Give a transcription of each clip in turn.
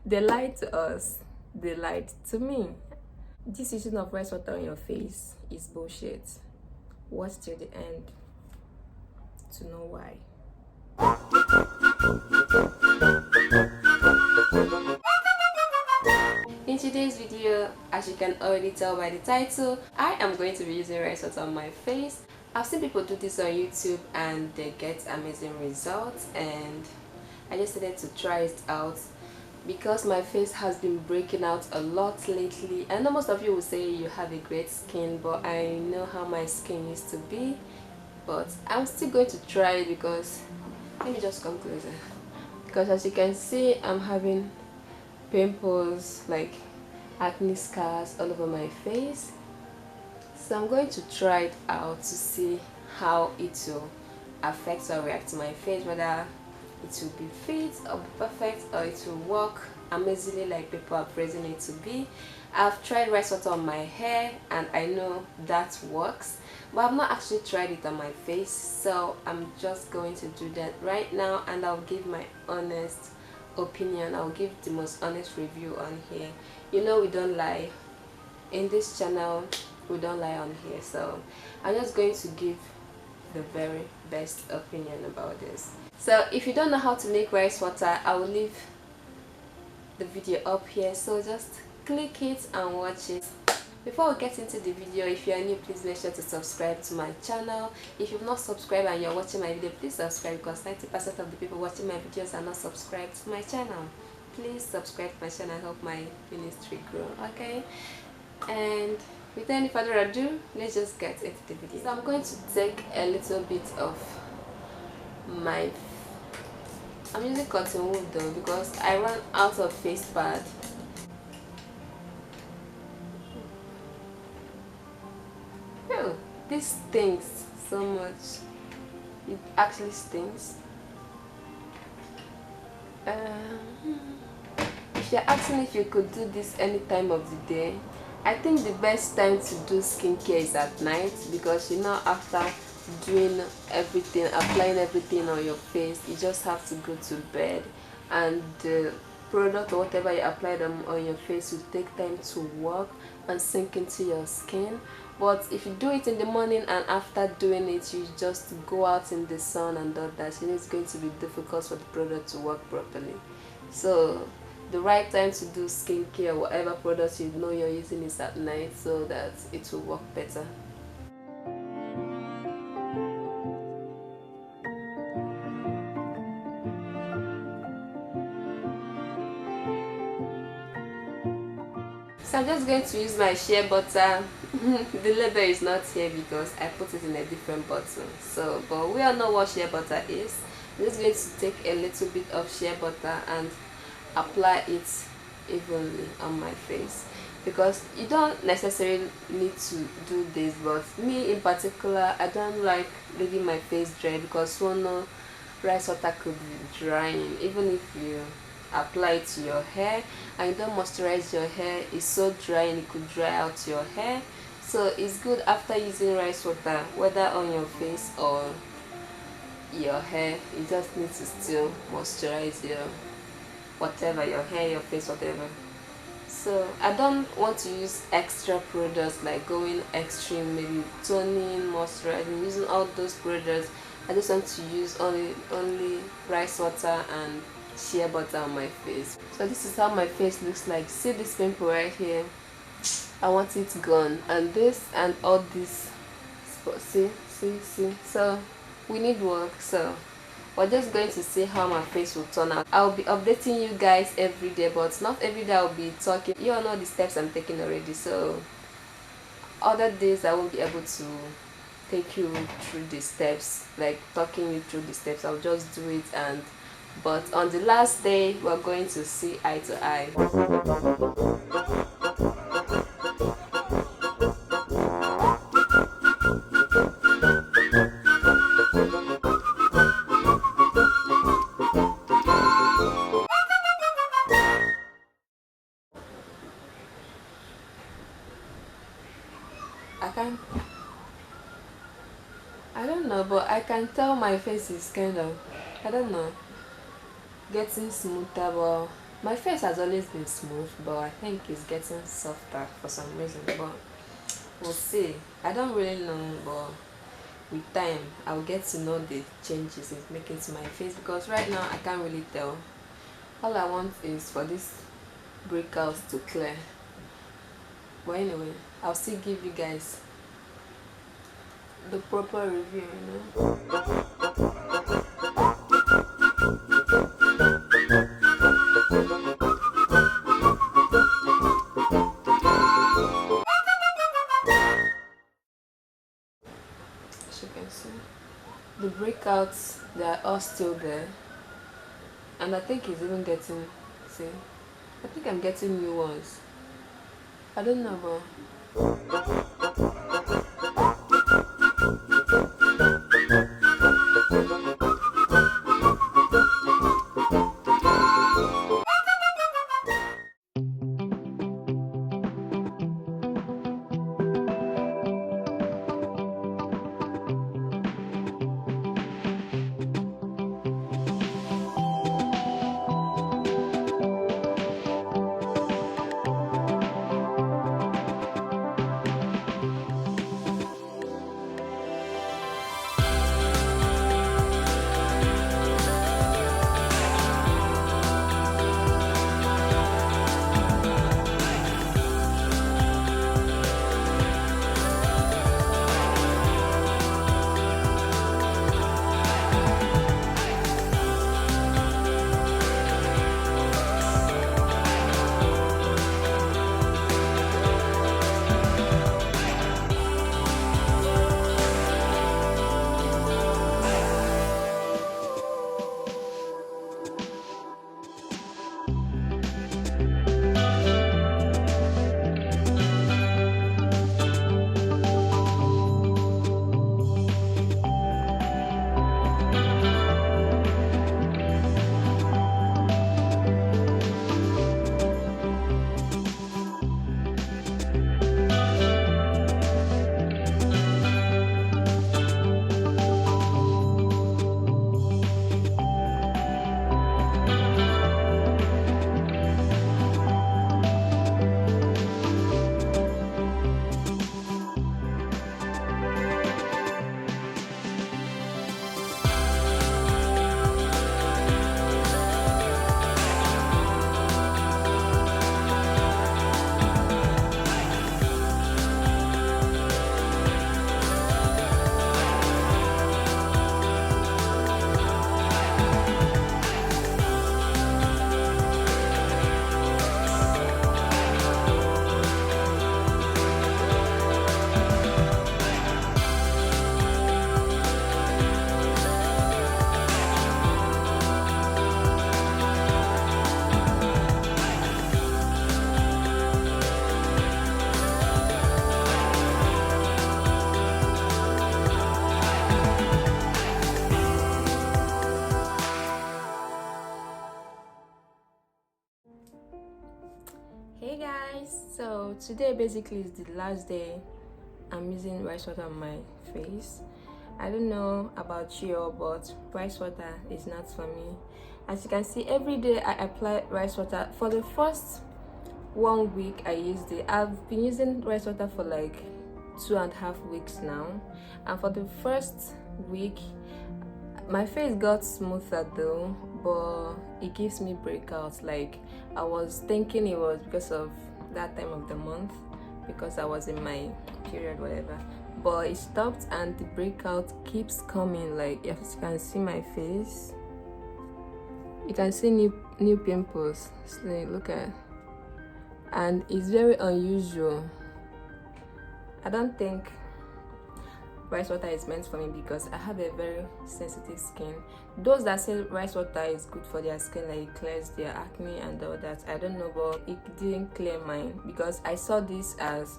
They lied to us. They lied to me. This using of rice water on your face is bullshit. Watch till the end to know why. In today's video, as you can already tell by the title, I am going to be using rice water on my face. I've seen people do this on YouTube and they get amazing results, and I just decided to try it out because my face has been breaking out a lot lately. I know most of you will say you have a great skin, but I know how my skin used to be. But I'm still going to try it because, let me just come closer, because as you can see, I'm having pimples, like acne scars all over my face. So I'm going to try it out to see how it will affect or react to my face, whether it will be fit or perfect, or it will work amazingly like people are praising it to be. I've tried rice water on my hair and I know that works, but I've not actually tried it on my face, so I'm just going to do that right now and I'll give my honest opinion. I'll give the most honest review on here. You know, we don't lie in this channel, we don't lie on here, so I'm just going to give the very best opinion about this. So if you don't know how to make rice water, I will leave the video up here, so just click it and watch it. Before we get into the video, if you are new, please make sure to subscribe to my channel. If you've not subscribed and you're watching my video, please subscribe, because 90% of the people watching my videos are not subscribed to my channel. Please subscribe to my channel and help my ministry grow, okay? And without any further ado, let's just get into the video. So I'm going to take a little bit of my, I'm using cotton wool though because I ran out of face pad. Oh, this stinks so much. It actually stinks. If you're asking if you could do this any time of the day, I think the best time to do skincare is at night, because you know, after doing everything, applying everything on your face, you just have to go to bed, and the product or whatever you applied on your face will take time to work and sink into your skin. But if you do it in the morning and after doing it you just go out in the sun and all that, you know, it's going to be difficult for the product to work properly. So the right time to do skincare, whatever products you know you're using, is at night, so that it will work better. So I'm just going to use my shea butter. The label is not here because I put it in a different bottle. So, but we all know what shea butter is. I'm just going to take a little bit of shea butter and apply it evenly on my face, because you don't necessarily need to do this, but me in particular, I don't like leaving my face dry, because one know rice water could be drying. Even if you apply it to your hair and you don't moisturize your hair, it's so dry and it could dry out your hair. So it's good after using rice water, whether on your face or your hair, you just need to still moisturize your whatever, your hair, your face, whatever. So I don't want to use extra products like going extreme, maybe toning, moisturizing, using all those products. I just want to use only rice water and shea butter on my face. So this is how my face looks like. See this pimple right here? I want it gone, and this and all this spots. See. So we need work. So we're just going to see how my face will turn out. I'll be updating you guys every day, but not every day I'll be talking. You all know the steps I'm taking already, so other days I won't be able to take you through the steps, like talking you through the steps. I'll just do it, and but on the last day we're going to see eye to eye. I don't know, but I can tell my face is kind of, I don't know, getting smoother, but My face has always been smooth, but I think it's getting softer for some reason, but we'll see. I don't really know, but with time I'll get to know the changes it's making to my face, because right now I can't really tell. All I want is for this breakouts to clear. But anyway, I'll still give you guys the proper review, you know. As you can see, the breakouts, they are all still there, and I think it's even getting, see, I think I'm getting new ones. I don't know, but hey guys, so today basically is the last day I'm using rice water on my face. I don't know about you, but rice water is not for me. As you can see, every day I apply rice water. For the first 1 week I used it. I've been using rice water for like 2.5 weeks now, and for the first week my face got smoother though, but it gives me breakouts. Like, I was thinking it was because of that time of the month, because I was in my period, whatever, but it stopped and the breakout keeps coming. Like, if you can see my face, you can see new pimples. So look at, and it's very unusual. I don't think rice water is meant for me because I have a very sensitive skin. Those that say rice water is good for their skin, like it clears their acne and all that, I don't know, but it didn't clear mine, because I saw this on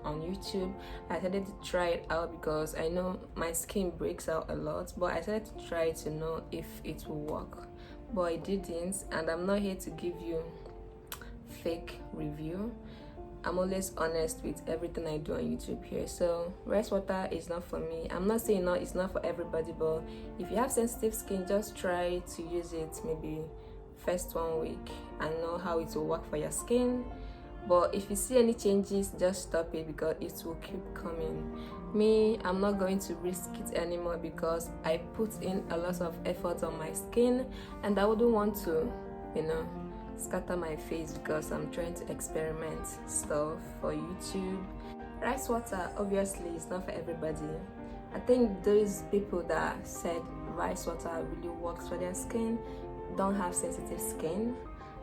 YouTube. I decided to try it out because I know my skin breaks out a lot, but I decided to try to know if it will work, but it didn't. And I'm not here to give you fake review. I'm always honest with everything I do on YouTube here. So rice water is not for me. I'm not saying it's not for everybody, but if you have sensitive skin, just try to use it maybe first 1 week and know how it will work for your skin. But if you see any changes, just stop it because it will keep coming. Me, I'm not going to risk it anymore because I put in a lot of effort on my skin, and I wouldn't want to, scatter my face because I'm trying to experiment stuff for YouTube. Rice water obviously is not for everybody. I think those people that said rice water really works for their skin don't have sensitive skin.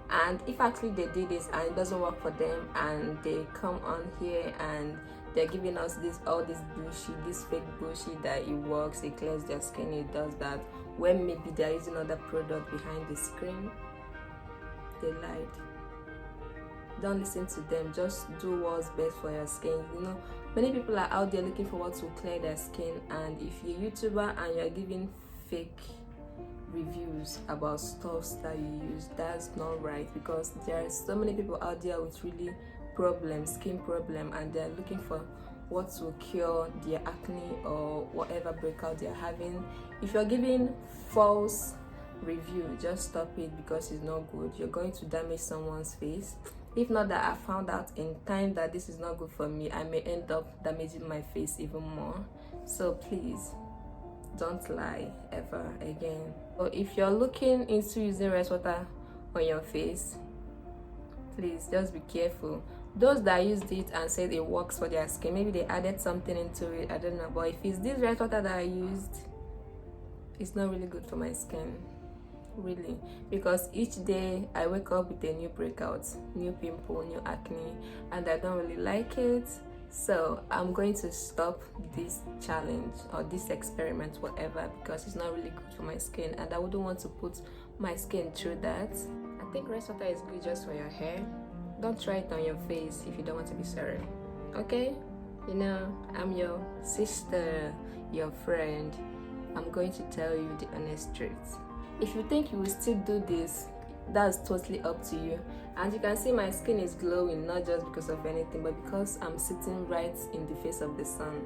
And if actually they did this and it doesn't work for them, and they come on here and they're giving us all this bullshit, this fake bullshit that it works, it clears their skin, it does that, when maybe they're using other product behind the screen, they lied. Don't listen to them. Just do what's best for your skin. Many people are out there looking for what to clear their skin, and if you're a YouTuber and you're giving fake reviews about stuffs that you use, that's not right, because there are so many people out there with really skin problem, and they're looking for what will cure their acne or whatever breakout they're having. If you're giving false review, just stop it because it's not good. You're going to damage someone's face. If not that I found out in time that this is not good for me, I may end up damaging my face even more. So please don't lie ever again. So if you're looking into using rice water on your face, please just be careful. Those that used it and said it works for their skin, maybe they added something into it, I don't know. But if it's this rice water that I used, it's not really good for my skin, really, because each day I wake up with a new breakout, new pimple, new acne, and I don't really like it. So I'm going to stop this challenge or this experiment, whatever, because it's not really good for my skin, and I wouldn't want to put my skin through that. I think rice water is good just for your hair. Don't try it on your face if you don't want to be sorry, okay? I'm your sister, your friend. I'm going to tell you the honest truth. If you think you will still do this, that's totally up to you. And you can see my skin is glowing, not just because of anything, but because I'm sitting right in the face of the sun.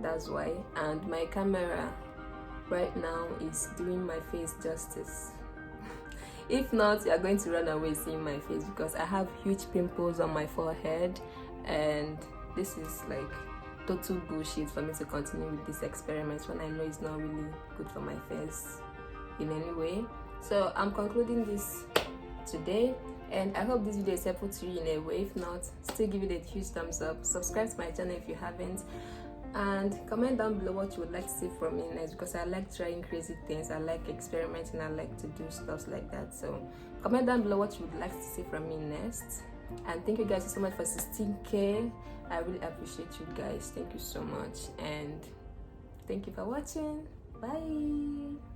That's why. And my camera right now is doing my face justice. If not, you're going to run away seeing my face, because I have huge pimples on my forehead, and this is like total bullshit for me to continue with this experiment when I know it's not really good for my face in any way. So I'm concluding this today, and I hope this video is helpful to you in a way. If not, still give it a huge thumbs up, subscribe to my channel if you haven't, and comment down below what you would like to see from me next, because I like trying crazy things, I like experimenting, I like to do stuff like that. So comment down below what you would like to see from me next. And thank you guys so much for 16K. I really appreciate you guys. Thank you so much, and thank you for watching. Bye.